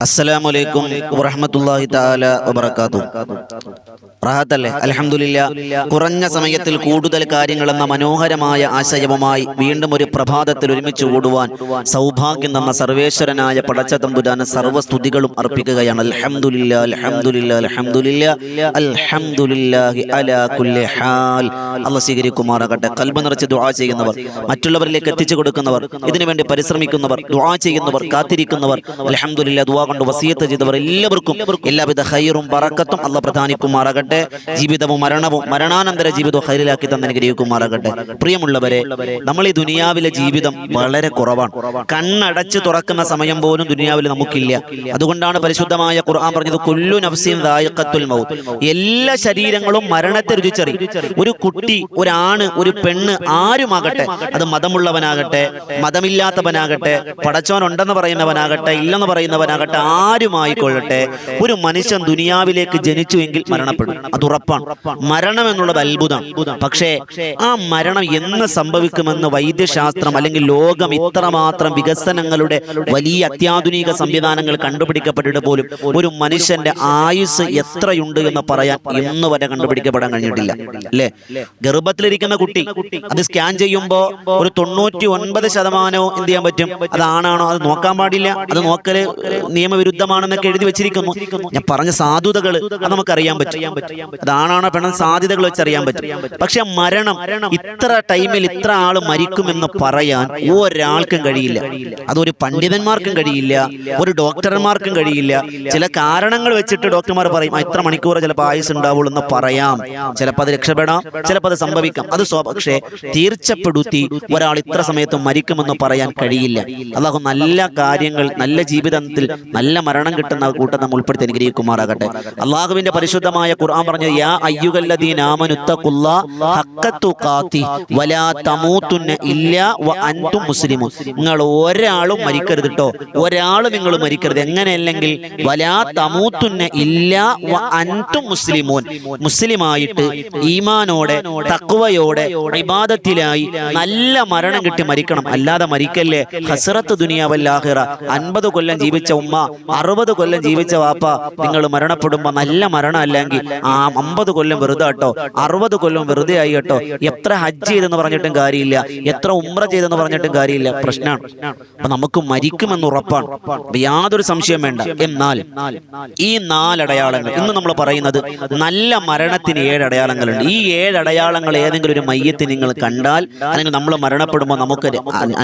അസ്സലാമു അലൈക്കും വറഹ്മത്തുള്ളാഹി തആല വബറകാതുഹു. റാഹത്തല്ലേ? അൽഹംദുലില്ലാഹ്. കുറഞ്ഞ സമയത്തിൽ കൂടുതൽ കാര്യങ്ങൾ എന്ന മനോഹരമായ ആശയവുമായി വീണ്ടും ഒരു പ്രഭാതത്തിൽ ഒരുമിച്ച് കൂടുവാൻ സൗഭാഗ്യം തന്ന സർവേശ്വരനായ പടച്ചതമ്പുരാന് സർവ്വസ്തുതികളും അർപ്പിക്കുകയാണ്. അൽഹംദുലില്ലാഹ് അൽഹംദുലില്ലാഹ് അൽഹംദുലില്ലാഹ് അൽഹംദുലില്ലാഹി അലാ കുല്ലി ഹാൽ. അല്ലാഹ് സ്വീകരിക്കുമാറാകട്ടെ. ഖൽബ് നിറച്ച് ദുആ ചെയ്യുന്നവർ, മറ്റുള്ളവരിലേക്ക് എത്തിച്ചു കൊടുക്കുന്നവർ, ഇതിനുവേണ്ടി പരിശ്രമിക്കുന്നവർ, ദുആ ചെയ്യുന്നവർ, കാത്തിരിക്കുന്നവർ, അൽഹംദുലില്ലാഹ് ദുആ കൊണ്ട് വസിയത്ത് ചെയ്തവർ എല്ലാവർക്കും എല്ലാവിധ ഖൈറും ബറക്കത്തും അല്ലാഹ് പ്രദാനിക്കുമാറാകട്ടെ. ജീവിതവും മരണവും മരണാനന്തര ജീവിതവും ഖൈറിലാക്കി തന്നെ അനുഗ്രഹിക്കുമാറാകട്ടെ. പ്രിയമുള്ളവരെ, നമ്മൾ ഈ ദുനിയാവിലെ ജീവിതം വളരെ കുറവാണ്. കണ്ണടച്ച് തുറക്കുന്ന സമയം പോലും ദുനിയാവിൽ നമുക്കില്ല. അതുകൊണ്ടാണ് പരിശുദ്ധമായ ഖുർആൻ പറഞ്ഞത് കുല്ലു നഫ്സിൻ ദായിഖത്തുൽ മൗത്ത്. എല്ലാ ശരീരങ്ങളും മരണത്തെ രുചിച്ചറിയും. ഒരു കുട്ടി, ഒരാണ്, ഒരു പെണ്ണ്, ആരുമാകട്ടെ, അത് മതമുള്ളവനാകട്ടെ, മതമില്ലാത്തവനാകട്ടെ, പടച്ചോൻ ഉണ്ടെന്ന് പറയുന്നവനാകട്ടെ, ഇല്ലെന്ന് പറയുന്നവനാകട്ടെ, ആരുമായിക്കൊള്ളട്ടെ, ഒരു മനുഷ്യൻ ദുനിയാവിലേക്ക് ജനിച്ചു എങ്കിൽ മരണപ്പെടും. അത് ഉറപ്പാണ്. മരണം എന്നുള്ളത് അത്ഭുതം. പക്ഷേ ആ മരണം എന്ന് സംഭവിക്കുമെന്ന് വൈദ്യശാസ്ത്രം അല്ലെങ്കിൽ ലോകം ഇത്രമാത്രം വികസനങ്ങളുടെ വലിയ അത്യാധുനിക സംവിധാനങ്ങൾ കണ്ടുപിടിക്കപ്പെട്ടിട്ട് പോലും ഒരു മനുഷ്യന്റെ ആയുസ് എത്രയുണ്ട് എന്ന് പറയാൻ ഇന്ന് വരെ കണ്ടുപിടിക്കപ്പെടാൻ കഴിഞ്ഞിട്ടില്ല. അല്ലേ? ഗർഭത്തിലിരിക്കുന്ന കുട്ടി അത് സ്കാൻ ചെയ്യുമ്പോൾ ഒരു 99% എന്ത് ചെയ്യാൻ പറ്റും? അത് ആണാണോ, അത് നോക്കാൻ പാടില്ല, അത് നോക്കല് നിയമവിരുദ്ധമാണെന്നൊക്കെ എഴുതി വെച്ചിരിക്കുന്നു. ഞാൻ പറഞ്ഞ സാധുതകൾ അത് നമുക്കറിയാൻ പറ്റും. അതാണാണോ പെണ്ണെന്ന് സാധ്യതകൾ വെച്ചറിയാൻ പറ്റും. പക്ഷെ മരണം, ഇത്ര ടൈമിൽ ഇത്ര ആള് മരിക്കുമെന്ന് പറയാൻ ഒരാൾക്കും കഴിയില്ല. അതൊരു പണ്ഡിതന്മാർക്കും കഴിയില്ല, ഒരു ഡോക്ടർമാർക്കും കഴിയില്ല. ചില കാരണങ്ങൾ വെച്ചിട്ട് ഡോക്ടർമാർ പറയും ഇത്ര മണിക്കൂർ ചിലപ്പോൾ ആയുസ് ഉണ്ടാവുള്ളൂ എന്ന് പറയാം. ചിലപ്പോൾ അത് രക്ഷപ്പെടാം, ചിലപ്പോൾ അത് സംഭവിക്കാം. അത് പക്ഷേ തീർച്ചപ്പെടുത്തി ഒരാൾ ഇത്ര സമയത്ത് മരിക്കുമെന്ന് പറയാൻ കഴിയില്ല. അല്ലാഹു നല്ല കാര്യങ്ങൾ, നല്ല ജീവിതത്തിൽ നല്ല മരണം കിട്ടുന്ന കൂട്ടം നമ്മൾ ഉൾപ്പെടുത്തി അനുഗ്രഹിക്കുമാറാകട്ടെ. അള്ളാഹുവിന്റെ പരിശുദ്ധമായ ഖുർആൻ പറഞ്ഞു, യാ അയ്യുഹല്ലദീന ആമനു തഖുല്ലാഹ ഹഖ്ക തുഖാതി വലാ തമൂതുന്ന ഇല്ലാ വ അൻതും മുസ്ലിമൂൻ. നിങ്ങൾ ഒരാളും മരിക്കരുത് കേട്ടോ, ഒരാളും നിങ്ങൾ മരിക്കരുത്. എങ്ങനെയല്ലെങ്കിൽ വലാ തമൂതുന്ന ഇല്ലാ വ അൻതും മുസ്ലിമൂൻ, മുസ്ലിമായിട്ട് ഈമാനോടെ തഖ്വയോടെ ഇബാദത്തിലായി നല്ല മരണം കിട്ടി മരിക്കണം. അല്ലാതെ മരിക്കല്ലേ. ഹസ്റത്ത് ദുനിയാവൽ ആഖിറ. 50 കൊല്ലം ജീവിച്ച ഉമ്മ, 60 കൊല്ലം ജീവിച്ച വാപ്പ, നിങ്ങൾ മരണപ്പെടുമ്പോ നല്ല മരണം അല്ലെങ്കിൽ ആ 50 കൊല്ലം വെറുതെ കേട്ടോ, 60 കൊല്ലം വെറുതെ ആയി കേട്ടോ. എത്ര ഹജ്ജ് ചെയ്തെന്ന് പറഞ്ഞിട്ടും കാര്യമില്ല, എത്ര ഉംറ ചെയ്തെന്ന് പറഞ്ഞിട്ടും കാര്യമില്ല, പ്രശ്നമാണ്. അപ്പൊ നമുക്ക് മരിക്കുമെന്ന് ഉറപ്പാണ്, യാതൊരു സംശയം വേണ്ട. എന്നാൽ ഈ 4 അടയാളങ്ങൾ ഇന്ന് നമ്മൾ പറയുന്നത്, നല്ല മരണത്തിന് 7 അടയാളങ്ങളുണ്ട്. ഈ 7 അടയാളങ്ങൾ ഏതെങ്കിലും ഒരു മയ്യത്ത് നിങ്ങൾ കണ്ടാൽ, അല്ലെങ്കിൽ നമ്മൾ മരണപ്പെടുമ്പോൾ നമുക്ക്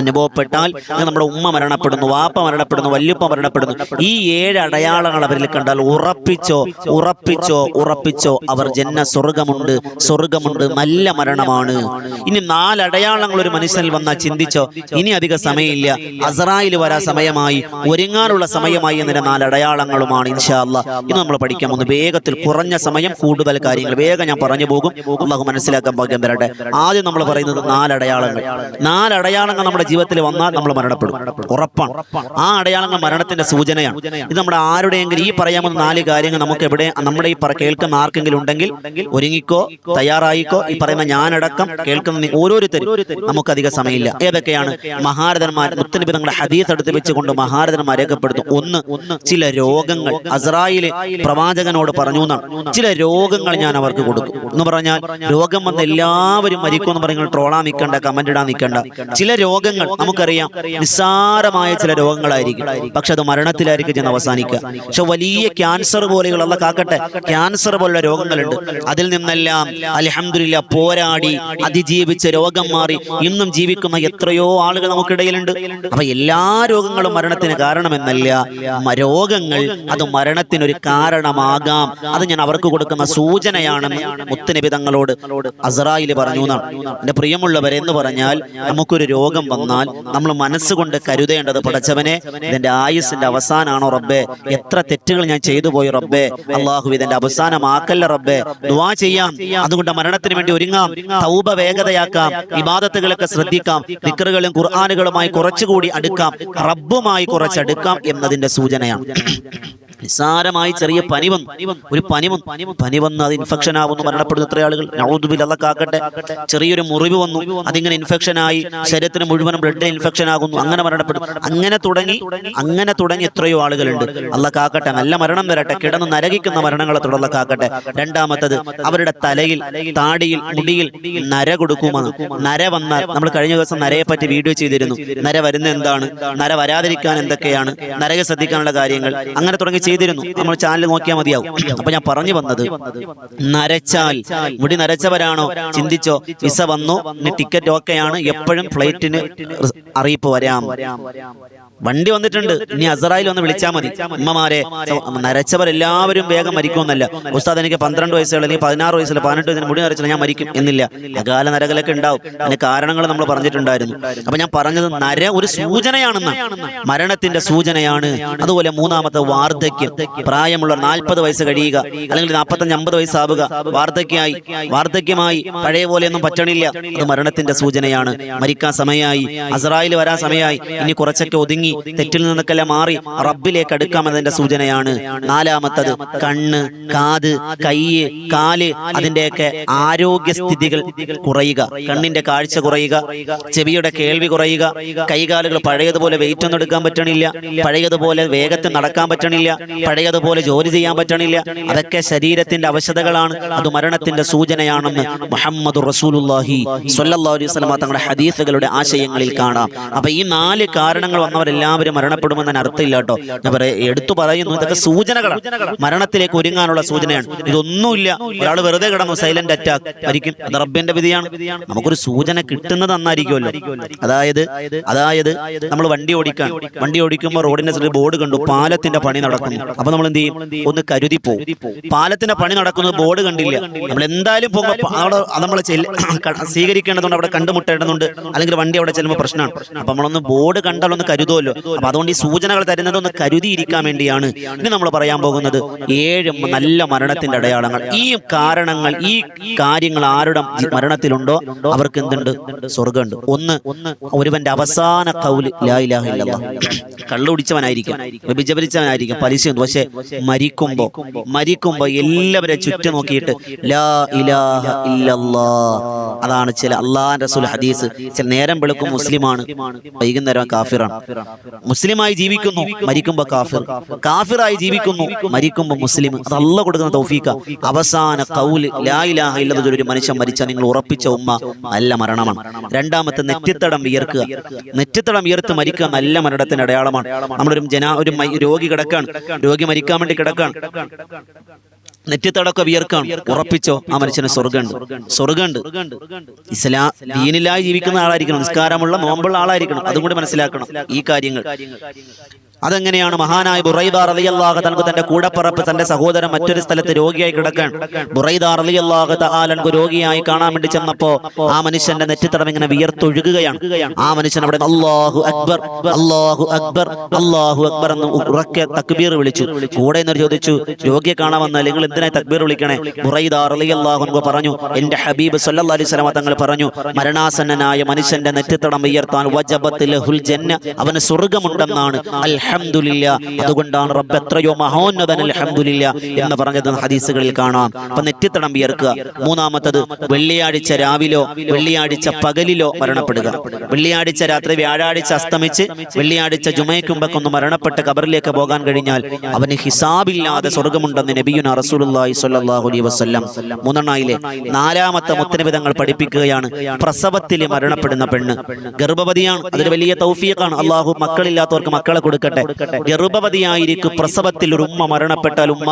അനുഭവപ്പെട്ടാൽ, നമ്മുടെ ഉമ്മ മരണപ്പെടുന്നു, വാപ്പ മരണപ്പെടുന്നു, വല്യുപ്പ മരണപ്പെടുന്നു, ഈ 7 അടയാളങ്ങൾ അവരിൽ കണ്ടാൽ ഉറപ്പിച്ചോ ഉറപ്പിച്ചോ ഉറപ്പിച്ചോ അവർ സ്വർഗമുണ്ട്, സ്വർഗമുണ്ട്, നല്ല മരണമാണ്. ഇനി 4 അടയാളങ്ങൾ ഒരു മനുഷ്യനിൽ വന്നാൽ ചിന്തിച്ചോ, ഇനി അധിക സമയമില്ല, അസ്റായിൽ വരാൻ സമയമായി, ഒരുങ്ങാനുള്ള സമയമായി എന്നതിന്റെ 4 അടയാളങ്ങളുമാണ് ഇൻഷാ അല്ലാഹ് ഇന്ന് നമ്മൾ പഠിക്കാൻ പോകുന്നത്. വേഗത്തിൽ, കുറഞ്ഞ സമയം, കൂടുതൽ കാര്യങ്ങൾ വേഗം ഞാൻ പറഞ്ഞു പോകും. അല്ലാഹു മനസ്സിലാക്കാൻ ഭാഗ്യം തരട്ടെ. ആദ്യം നമ്മൾ പറയുന്നത് 4 അടയാളങ്ങൾ. 4 അടയാളങ്ങൾ നമ്മുടെ ജീവിതത്തിൽ വന്നാൽ നമ്മൾ മരണപ്പെടും, ഉറപ്പാണ്. ആ അടയാളങ്ങൾ മരണത്തിന്റെ സൂചനയാണ്. ഇത് നമ്മുടെ ആരുടെയെങ്കിലും ഈ പറയാവുന്ന 4 കാര്യങ്ങൾ നമുക്ക് എവിടെ, നമ്മുടെ ഈ കേൾക്കുന്ന ആർക്കെങ്കിലും ഉണ്ടെങ്കിൽ ഒരുങ്ങിക്കോ, തയ്യാറായിക്കോ. ഈ പറയുന്ന ഞാനടക്കം കേൾക്കുന്ന ഓരോരുത്തരും, നമുക്കധിക സമയമില്ല. ഏതൊക്കെയാണ്? മഹാരഥന്മാർ, മുത്തനബി തങ്ങളുടെ ഹദീസ് എടുത്ത് വെച്ചുകൊണ്ട് മഹാരഥന്മാർ രേഖപ്പെടുത്തും. ഒന്ന്, ചില രോഗങ്ങൾ അസ്റായില് പ്രവാചകനോട് പറഞ്ഞു എന്നാണ്. ചില രോഗങ്ങൾ ഞാൻ അവർക്ക് കൊടുക്കും എന്ന് പറഞ്ഞാൽ, രോഗം വന്ന് എല്ലാവരും മരിക്കുമെന്ന് പറയുന്നത് ട്രോളാൻ നിൽക്കണ്ട, കമന്റ് ഇടാൻ നിൽക്കണ്ട. ചില രോഗങ്ങൾ നമുക്കറിയാം, നിസ്സാരമായ ചില രോഗങ്ങളായിരിക്കും, പക്ഷെ അത് മരണത്തിലായിരിക്കും ചെന്ന് അവസാനിക്കുക. പക്ഷെ വലിയ ക്യാൻസർ പോലെയുള്ള, അല്ലാഹ് കാക്കട്ടെ, ക്യാൻസർ പോലുള്ള രോഗങ്ങളുണ്ട്. അതിൽ നിന്നെല്ലാം അൽഹംദുലില്ലാ പോരാടി അതിജീവിച്ച രോഗം മാറി ഇന്നും ജീവിക്കുന്ന എത്രയോ ആളുകൾ നമുക്കിടയിലുണ്ട്. അപ്പൊ എല്ലാ രോഗങ്ങളും മരണത്തിന് കാരണമെന്നല്ല, രോഗങ്ങൾ അത് മരണത്തിനൊരു കാരണമാകാം. അത് ഞാൻ അവർക്ക് കൊടുക്കുന്ന സൂചനയാണെന്ന് മുത്തുനബി തങ്ങളോട് അസ്റായിൽ പറഞ്ഞു എന്നാണ്. എന്റെ പ്രിയമുള്ളവരെ, എന്ന് പറഞ്ഞാൽ നമുക്കൊരു രോഗം വന്നാൽ നമ്മൾ മനസ്സുകൊണ്ട് കരുതേണ്ടത്, പടച്ചവനെ, ഇതിന്റെ ആയുസിന്റെ അവസാനാണോ റബ്ബേ, എത്ര തെറ്റുകൾ ഞാൻ ചെയ്തു പോയി റബ്ബേ, അല്ലാഹു ഇതിന്റെ അവസാനമാക്കല്ല റബ്ബേ. ദുആ ചെയ്യാം, അതുകൊണ്ട് മരണത്തിന് വേണ്ടി ഒരുങ്ങാം, തൗബ വേഗതയാക്കാം, ഇബാദത്തുകളൊക്കെ ശ്രദ്ധിക്കാം, ദിക്റുകളും ഖുർആനുകളുമായി കുറച്ചുകൂടി അടുക്കാം, റബ്ബുമായി കുറച്ചടുക്കാം എന്നതിന്റെ സൂചനയാണ്. നിസ്സാരമായി ചെറിയ പനി വന്നു, ഒരു പനി വന്ന് അത് ഇൻഫെക്ഷൻ ആവുന്നു, മരണപ്പെടുന്ന എത്ര ആളുകൾ. നഊദു ബില്ലാഹ് കാക്കട്ടെ. ചെറിയൊരു മുറിവ് വന്നു, അതിങ്ങനെ ഇൻഫെക്ഷൻ ആയി, ശരീരത്തിന് മുഴുവനും ബ്ലഡ് ഇൻഫെക്ഷൻ ആകുന്നു, അങ്ങനെ മരണപ്പെടും. അങ്ങനെ തുടങ്ങി എത്രയോ ആളുകളുണ്ട്. അല്ലാഹ് കാക്കട്ടെ, നല്ല മരണം വരട്ടെ, കിടന്ന് നരകിക്കുന്ന മരണങ്ങളെ തുടർന്ന് കാക്കട്ടെ. രണ്ടാമത്തത്, അവരുടെ തലയിൽ, താടിയിൽ, മുടിയിൽ നര കൊടുക്കുമെന്ന്. നര വന്നാൽ, നമ്മൾ കഴിഞ്ഞ ദിവസം നരയെ പറ്റി വീഡിയോ ചെയ്തിരുന്നു. നര വരുന്ന എന്താണ്, നര വരാതിരിക്കാൻ എന്തൊക്കെയാണ്, നരക ശ്രദ്ധിക്കാനുള്ള കാര്യങ്ങൾ, അങ്ങനെ തുടങ്ങി ചെയ്തിരുന്നു. നമ്മൾ ചാനൽ നോക്കിയാൽ മതിയാവും. അപ്പൊ ഞാൻ പറഞ്ഞു വന്നത്, നരച്ചാൽ, മുടി നരച്ചവരാണോ ചിന്തിച്ചോ, വിസ വന്നു, ടിക്കറ്റ് ഓക്കെയാണ്, എപ്പോഴും ഫ്ലൈറ്റിന് അറിയിപ്പ് വരാം, വണ്ടി വന്നിട്ടുണ്ട്, ഇനി അസറായിൽ ഒന്ന് വിളിച്ചാൽ മതി. ഉമ്മമാരെ, നരച്ചവരെല്ലാവരും വേഗം മരിക്കുമെന്നല്ല. ഉസ്താദ് എനിക്ക് 12 വയസ്സുള്ള, അല്ലെങ്കിൽ 16 വയസ്സിൽ 18 വയസ്സിൽ മുടി നരച്ചില്ല, ഞാൻ മരിക്കും എന്നില്ല. അകാല നരകളൊക്കെ ഉണ്ടാവും, അതിന് കാരണങ്ങൾ നമ്മൾ പറഞ്ഞിട്ടുണ്ടായിരുന്നു. അപ്പൊ ഞാൻ പറഞ്ഞത്, നര ഒരു സൂചനയാണെന്ന്, മരണത്തിന്റെ സൂചനയാണ്. അതുപോലെ മൂന്നാമത്തെ, വാർദ്ധക്യം. പ്രായമുള്ള 40 വയസ്സ് കഴിയുക, അല്ലെങ്കിൽ 45-50 വയസ്സാവുക, വാർദ്ധക്യമായി പഴയ പോലെയൊന്നും പറ്റണില്ല, അത് മരണത്തിന്റെ സൂചനയാണ്. മരിക്കാൻ സമയമായി, അസറായിൽ വരാൻ സമയമായി, ഇനി കുറച്ചൊക്കെ ഒതുങ്ങി, തെറ്റിൽ നിന്നൊക്കെല്ലാം മാറി റബ്ബിലേക്ക് അടുക്കാമെന്നതിന്റെ സൂചനയാണ്. നാലാമത്തത്, കണ്ണ്, കാത്, കയ്യ്, കാല്, അതിന്റെയൊക്കെ ആരോഗ്യസ്ഥിതികൾ കുറയുക. കണ്ണിന്റെ കാഴ്ച കുറയുക, ചെവിയുടെ കേൾവി കുറയുക, കൈകാലുകൾ പഴയതുപോലെ വെയിറ്റ് ഒന്നും എടുക്കാൻ പറ്റണില്ല, പഴയതുപോലെ വേഗത്തിൽ നടക്കാൻ പറ്റണില്ല, പഴയതുപോലെ ജോലി ചെയ്യാൻ പറ്റണില്ല. അതൊക്കെ ശരീരത്തിന്റെ അവശതകളാണ്, അത് മരണത്തിന്റെ സൂചനയാണെന്ന് മുഹമ്മദ് റസൂലുള്ളാഹി സ്വല്ലല്ലാഹു അലൈഹി വസല്ലം തങ്ങളുടെ ഹദീസുകളുടെ ആശയങ്ങളിൽ കാണാം. അപ്പൊ ഈ 4 കാരണങ്ങൾ വന്നവരെല്ലാവരും മരണപ്പെടുമെന്ന് അർത്ഥമില്ല കേട്ടോ. ഞാൻ എടുത്തു പറയുന്നു, ഇതൊക്കെ സൂചനകളാണ്, മരണത്തിലേക്ക് ഒരുങ്ങാനുള്ള സൂചനയാണ്. ഇതൊന്നുമില്ല, ഒരാൾ വെറുതെ കിടന്നു, സൈലന്റ് അറ്റാക്ക്, മരിക്കും, അത് റബ്ബിന്റെ വിധിയാണ്. നമുക്കൊരു സൂചന കിട്ടുന്നത് അന്നായിരിക്കുമല്ലോ. അതായത് നമ്മൾ വണ്ടി ഓടിക്കുമ്പോൾ റോഡിന്റെ സൈഡിൽ ബോർഡ് കണ്ടു, പാലത്തിന്റെ പണി നടക്കുന്നു. അപ്പൊ നമ്മൾ എന്ത് ചെയ്യും, ഒന്ന് കരുതി പോകും. പാലത്തിന്റെ പണി നടക്കുന്നത് ബോർഡ് കണ്ടില്ല, നമ്മൾ എന്തായാലും പോകുമ്പോൾ അവിടെ നമ്മൾ സ്വീകരിക്കേണ്ടതുണ്ട്, അവിടെ കണ്ടുമുട്ടേണ്ടതുണ്ട്, അല്ലെങ്കിൽ വണ്ടി അവിടെ ചെല്ലുമ്പോൾ പ്രശ്നമാണ്. അപ്പൊ നമ്മളൊന്ന് ബോർഡ് കണ്ടാൽ ഒന്ന് കരുതുമല്ലോ. അപ്പൊ അതുകൊണ്ട് ഈ സൂചനകൾ തരുന്നത് ഒന്ന് കരുതിയിരിക്കാൻ വേണ്ടിയാണ്. ഇനി നമ്മൾ പറയാൻ പോകുന്നത് 7 നല്ല മരണത്തിന്റെ അടയാളങ്ങൾ. ഈ കാരണങ്ങൾ, ഈ കാര്യങ്ങൾ ആരുടെ മരണത്തിലുണ്ടോ അവർക്ക് എന്തുണ്ട്, സ്വർഗമുണ്ട്. ഒന്ന്, ഒരുവന്റെ അവസാന ഖൗല് ലാ ഇലാഹ ഇല്ലല്ലാഹ്. കള്ളു കുടിച്ചവനായിരിക്കും, വ്യഭിചരിച്ചവനായിരിക്കും, പലിശയുണ്ട്, പക്ഷെ മരിക്കുമ്പോ എല്ലാവരെ ചുറ്റും നോക്കിയിട്ട് ലാ ഇലാഹ ഇല്ലല്ലാഹ്. അതാണ് ചില അള്ളാഹുവിന്റെ റസൂൽ ഹദീസ്. ചില നേരം വെളുക്കും മുസ്ലിമാണ്, വൈകുന്നേരം കാഫിറാണ്. മുസ്ലിമായി ജീവിക്കുന്നു, മരിക്കുമ്പോ കാഫിറായി ജീവിക്കുന്നു, മരിക്കുമ്പോ മുസ്ലിം. അത് അല്ലാഹു കൊടുക്കുന്ന തൗഫീഖ. അവസാന ഖൗല് ലാ ഇലാഹ ഇല്ലല്ലാഹ് ഒരു മനുഷ്യൻ മരിച്ചാൽ നിങ്ങൾ ഉറപ്പിച്ച ഉമ്മ നല്ല മരണമാണ്. രണ്ടാമത്തെ, നെറ്റിത്തടം വിയർക്കുക. നെറ്റിത്തടം വിയർത്ത് മരിക്കുക നല്ല മരണത്തിന്റെ അടയാളമാണ്. നമ്മളൊരു രോഗി കിടക്കാണ്, രോഗി മരിക്കാൻ വേണ്ടി കിടക്കാണ്, നെറ്റിത്തടൊക്കെ വിയർക്കാണ്, ഉറപ്പിച്ചോ ആ മനുഷ്യന് സ്വർഗമുണ്ട്. ഇസ്ലാം ദീനിലായി ജീവിക്കുന്ന ആളായിരിക്കണം, നിസ്കാരമുള്ള നോമ്പുള്ള ആളായിരിക്കണം. അതും കൂടി മനസ്സിലാക്കണം ഈ കാര്യങ്ങൾ. അതെങ്ങനെയാണ്? മഹാനായ ബുറൈദ റളിയല്ലാഹു തആല തന്റെ കൂടപ്പറപ്പ്, തന്റെ സഹോദരൻ മറ്റൊരു സ്ഥലത്ത് രോഗിയായി കിടക്കാൻ, ബുറൈദ റളിയല്ലാഹു തആല രോഗിയായി കാണാൻ വേണ്ടി ചെന്നപ്പോ ആ മനുഷ്യന്റെ നെറ്റിത്തടം ഇങ്ങനെ വിയർത്തൊഴുകുകയാണ്. ആ മനുഷ്യൻ അവിടെ അല്ലാഹു അക്ബർ, അല്ലാഹു അക്ബർ, അല്ലാഹു അക്ബർ എന്ന് ഉറക്കെ തക്ബീർ വിളിച്ചു. കൂടെ നിന്ന് ചോദിച്ചു, രോഗിയെ കാണാൻ വന്നാൽ നിങ്ങൾ എന്തിനായി തക്ബീർ വിളിക്കണേ? ബുറൈദ റളിയല്ലാഹു അൻഹു പറഞ്ഞു, എന്റെ ഹബീബ് സല്ലല്ലാഹു അലൈഹി വസല്ലം തങ്ങൾ പറഞ്ഞു, മരണാസന്നനായ മനുഷ്യന്റെ നെറ്റിത്തടം വിയർത്താൻ വജബത്ത് ലഹുൽ ജന്ന, അവന് സ്വർഗ്ഗമുണ്ടെന്നാണ്. അൽഹംദുലില്ലാഹ്, അതുകൊണ്ടാണ് റബ്ബ് എത്രയോ മഹോന്നതൻ അൽഹംദുലില്ലാഹ് എന്ന് പറഞ്ഞത് ഹദീസുകളിൽ കാണാം. അപ്പൊ നെറ്റിത്തടം വിയർക്കുക. മൂന്നാമത്തത്, വെള്ളിയാഴ്ച രാവിലോ വെള്ളിയാഴ്ച പകലിലോ മരണപ്പെടുക. വെള്ളിയാഴ്ച രാത്രി, വ്യാഴാഴ്ച അസ്തമിച്ച് വെള്ളിയാഴ്ച ജുമയ്ക്കുമ്പൊക്കെ മരണപ്പെട്ട് ഖബറിലേക്ക് പോകാൻ കഴിഞ്ഞാൽ അവന് ഹിസാബില്ലാതെ സ്വർഗ്ഗമുണ്ടെന്ന് നബിയുനാ റസൂലുള്ളാഹി സ്വല്ലല്ലാഹു അലൈഹി വസല്ലം. മൂന്നെണ്ണായിലെ നാലാമത്തെ മുത്തനബി തങ്ങൾ പഠിപ്പിക്കുകയാണ്, പ്രസവത്തിൽ മരണപ്പെടുന്ന പെണ്ണ് ഗർഭവതിയാണ്, അതൊരു വലിയ തൗഫീഖാണ്. അല്ലാഹു മക്കളില്ലാത്തവർക്ക് മക്കളെ കൊടുക്കട്ടെ. ഗർഭവതിയായിരിക്കും പ്രസവത്തിൽ ഒരു ഉമ്മ മരണപ്പെട്ടാൽ, ഉമ്മ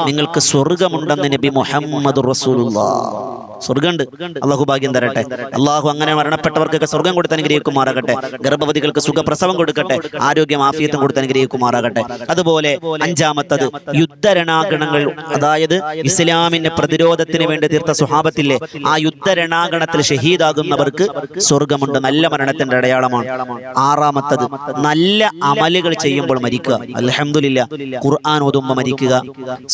നിങ്ങൾക്ക് സ്വർഗമുണ്ടെന്ന് നബി മുഹമ്മദ് റസൂലുള്ളാഹ്. സ്വർഗമുണ്ട്, അള്ളാഹു ഭാഗ്യം തരട്ടെ. അള്ളാഹു അങ്ങനെ മരണപ്പെട്ടവർക്കൊക്കെ സ്വർഗം കൊടുത്ത് അനുഗ്രഹിക്കുമാറാകട്ടെ. ഗർഭവതികൾക്ക് സുഖപ്രസവം കൊടുക്കട്ടെ, ആരോഗ്യം ആഫിയത്തും കൊടുത്ത് അനുഗ്രഹിക്കുമാറാകട്ടെ. അതുപോലെ അഞ്ചാമത്തത്, യുദ്ധരണാഗണങ്ങൾ, അതായത് ഇസ്ലാമിന്റെ പ്രതിരോധത്തിന് വേണ്ടി തീർത്ത സ്വഹാബത്തിലെ ആ യുദ്ധരണാഗണത്തിൽ ഷഹീദാകുന്നവർക്ക് സ്വർഗമുണ്ട്, നല്ല മരണത്തിന്റെ അടയാളമാണ്. ആറാമത്തത്, നല്ല അമലുകൾ ചെയ്യുമ്പോൾ മരിക്കുക. അൽഹംദുലില്ലാ, ഖുർആൻ ഓതുമ്പോൾ മരിക്കുക,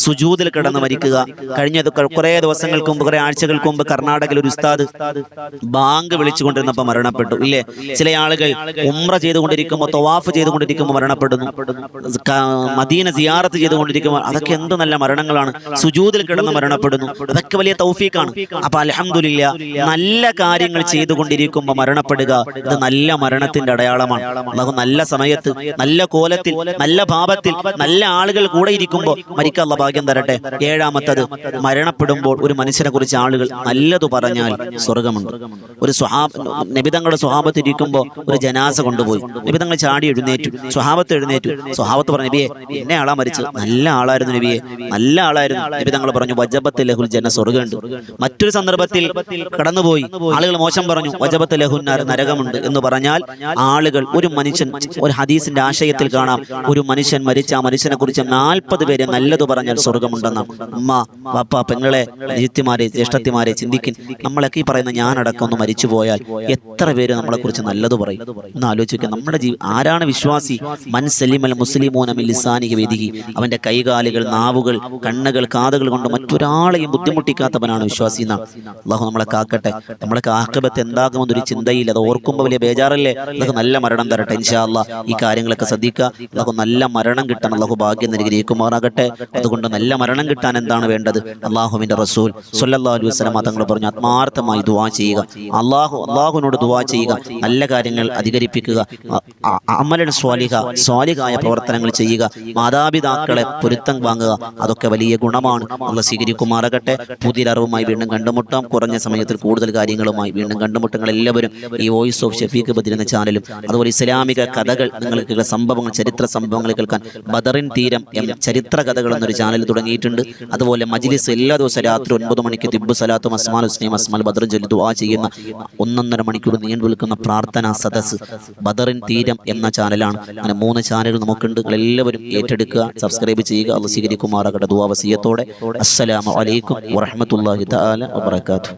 സുജൂദിൽ കിടന്ന് മരിക്കുക. കഴിഞ്ഞ കുറേ ദിവസങ്ങൾക്ക് മുമ്പ്, കുറേ ആഴ്ചകൾക്ക് മുമ്പ് കർണാടകയിൽ ഒരു ഉസ്താദ് ബാങ്ക് വിളിച്ചുകൊണ്ടിരുന്നപ്പോൾ മരണപ്പെട്ടു ഇല്ലേ? ചില ആളുകൾ ഉംറ ചെയ്തുകൊണ്ടിരിക്കുമ്പോൾ, തവാഫ് ചെയ്തുകൊണ്ടിരിക്കുമ്പോൾ മരണപ്പെടുന്നു, മദീന സിയാറത്ത് ചെയ്തുകൊണ്ടിരിക്കുമ്പോൾ. അതൊക്കെ എന്ത് നല്ല മരണങ്ങളാണ്. സുജൂദിൽ കിടന്ന് മരണപ്പെടുന്നു, അതൊക്കെ വലിയ തൗഫീഖാണ്. അപ്പൊ അൽഹംദുലില്ലാ, നല്ല കാര്യങ്ങൾ ചെയ്തുകൊണ്ടിരിക്കുമ്പോൾ മരണപ്പെടുക, ഇത് നല്ല മരണത്തിന്റെ അടയാളമാണ്. അല്ലാഹു നല്ല സമയത്ത്, നല്ല കോലത്തിൽ, നല്ല ഭാവത്തിൽ, നല്ല ആളുകൾ കൂടെ ഇരിക്കുമ്പോൾ മരിക്കാൻ അല്ലാഹു ഭാഗ്യം തരട്ടെ. ഏഴാമത്തത്, മരണപ്പെടുമ്പോൾ ഒരു മനുഷ്യനെ കുറിച്ച് ആളുകൾ നല്ലത് പറഞ്ഞാൽ സ്വർഗമുണ്ട്. ഒരു നബിതങ്ങളുടെ സ്വഹാബത്ത് ഇരിക്കുമ്പോൾ ഒരു ജനാസ കൊണ്ടുപോയി, നബിതങ്ങൾ ചാടി എഴുന്നേറ്റു, സ്വഹാബത്ത് എഴുന്നേറ്റു. സ്വഹാബത്ത് പറഞ്ഞു, നബിയെ എന്നെ ആളാ മരിച്ചത്, നല്ല ആളായിരുന്നു നബിയെ, നല്ല ആളായിരുന്നു. നബിതങ്ങൾ പറഞ്ഞു, വജബത്ത് ലഹുൽ ജന്ന, സ്വർഗമുണ്ട്. മറ്റൊരു സന്ദർഭത്തിൽ കടന്നുപോയി, ആളുകൾ മോശം പറഞ്ഞു, വജബത്ത് ലഹുന്നാർ, നരകമുണ്ട് എന്ന് പറഞ്ഞാൽ ആളുകൾ, ഒരു മനുഷ്യൻ, ഒരു ഹദീസിന്റെ ആശയത്തിൽ കാണാം, ഒരു മനുഷ്യൻ മരിച്ച ആ മനുഷ്യനെ കുറിച്ച് 40 പേര് നല്ലത് പറഞ്ഞാൽ സ്വർഗമുണ്ടെന്നാണ്. അമ്മ, പാപ്പ, പെങ്ങളെ, നിത്യമാരെ, ജ്യേഷ്ഠത്തിമാരെ ചിന്തിക്കും. നമ്മളൊക്കെ ഈ പറയുന്ന ഞാനടക്കം ഒന്ന് മരിച്ചു പോയാൽ എത്ര പേര് നമ്മളെ കുറിച്ച് നല്ലത് പറയും എന്ന് ആലോചിക്കുക. നമ്മുടെ ആരാണ് വിശ്വാസി? മൻ സലിമൽ മുസ്ലിമൂന മിൻ ലിസാനിഹി വയദിഹി, അവന്റെ കൈകാലുകൾ, നാവുകൾ, കണ്ണുകൾ, കാതുകൾ കൊണ്ട് മറ്റൊരാളെയും ബുദ്ധിമുട്ടിക്കാത്തവനാണ് വിശ്വാസി എന്നാണ്. അല്ലാഹു നമ്മളെ കാക്കട്ടെ. നമ്മളെ ആഖിബത്ത് എന്താകുമെന്നൊരു ചിന്തയില്ല, അത് ഓർക്കുമ്പോൾ വലിയ ബേജാറല്ലേ. അല്ലാഹു നല്ല മരണം തരട്ടെ ഇൻഷാ അല്ലാഹ്. ഈ കാര്യങ്ങളൊക്കെ ശ്രദ്ധിക്കുക. അല്ലാഹു നല്ല മരണം കിട്ടാൻ അല്ലാഹു ഭാഗ്യം അനുഗ്രഹിക്കുമാറാകട്ടെ. അതുകൊണ്ട് നല്ല മരണം കിട്ടാൻ എന്താണ് വേണ്ടത്? അല്ലാഹുവിന്റെ റസൂൽ സ്വല്ലല്ലാഹു അലൈഹി വസല്ലം തങ്ങൾ പറഞ്ഞു, ആത്മാർത്ഥമായി ദുആ ചെയ്യുക, അല്ലാഹുവിനോട് ദുആ ചെയ്യുക, നല്ല കാര്യങ്ങൾ അധികരിപ്പിക്കുക, അമലൻ സ്വാലിഹായ പ്രവർത്തനങ്ങൾ ചെയ്യുക, മാതാപിതാക്കളെ പൊരുത്തം വാങ്ങുക. അതൊക്കെ വലിയ ഗുണമാണ്. അല്ലാഹു സ്വീകരിക്കുമാറാകട്ടെ. പുതിയ അറിവുമായി വീണ്ടും കണ്ടുമുട്ടാം. കുറഞ്ഞ സമയത്തിൽ കൂടുതൽ കാര്യങ്ങളുമായി വീണ്ടും കണ്ടുമുട്ടങ്ങൾ. എല്ലാവരും ഈ വോയിസ് ഓഫ് ഷഫീഖ് ബദർ എന്ന ചാനലും, അതുപോലെ ഇസ്ലാമിക കഥകൾ, നിങ്ങൾക്ക് സംഭവങ്ങൾ, ചരിത്ര സംഭവങ്ങൾ കേൾക്കാൻ ബദറിൻ തീരം ചരിത്ര കഥകൾ എന്നൊരു ചാനൽ തുടങ്ങിയിട്ടുണ്ട്. അതുപോലെ മജ്ലിസ് എല്ലാ ദിവസവും രാത്രി 9 മണിക്ക് തിബ്ബു സലാത്തും അസ്മാൽ ഹുസ്നയും അസ്മാൽ ബദറും ചൊല്ലി ദുആ ചെയ്യുന്ന 1.5 മണിക്കൂർ നീണ്ടു നിൽക്കുന്ന പ്രാർത്ഥനാ സദസ് ബദറിൻ തീരം എന്ന ചാനലാണ്. അങ്ങനെ 3 ചാനലുകൾ നമുക്കുണ്ട്. എല്ലാവരും ഏറ്റെടുക്കുക, സബ്സ്ക്രൈബ് ചെയ്യുക. അല്ലാഹു സ്വീകരിക്കുമാറാകട്ടെ. ദുആ വസിയത്തോടെ. അസ്സലാമു അലൈക്കും വറഹ്മത്തുള്ളാഹി തആല വബറകാതുഹു.